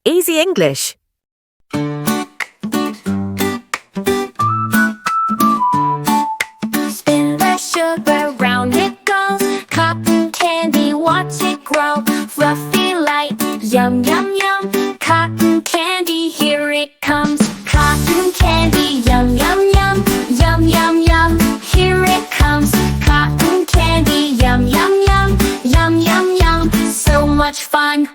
Easy English. Spin the sugar, round it goes. Cotton candy, watch it grow. Fluffy, light, yum, yum, yum. Cotton candy, here it comes. Cotton candy, yum, yum, yum. Yum, yum, yum, here it comes. Cotton candy, yum, yum, yum. Yum, yum, yum, so much fun.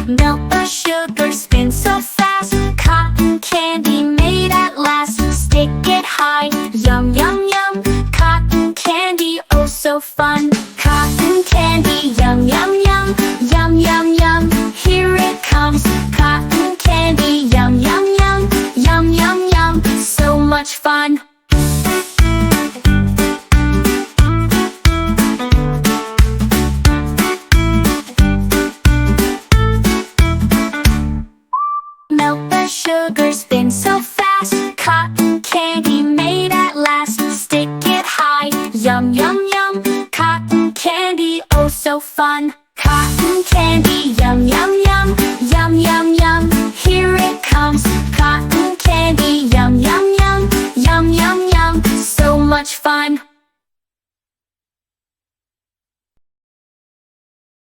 Melt the sugar, spin so fast. Cotton candy made at last. Stick it high, yum, yum, yum. Cotton candy, oh so fun. Cotton candy, yum, yum, yum. Yum, yum, yum, here it comes. Cotton candy, yum, yum, yum. Yum, yum, yum, so much fun. Melt the sugar, spin so fast. Cotton candy made at last. Stick it high, yum, yum, yum. Cotton candy, oh so fun.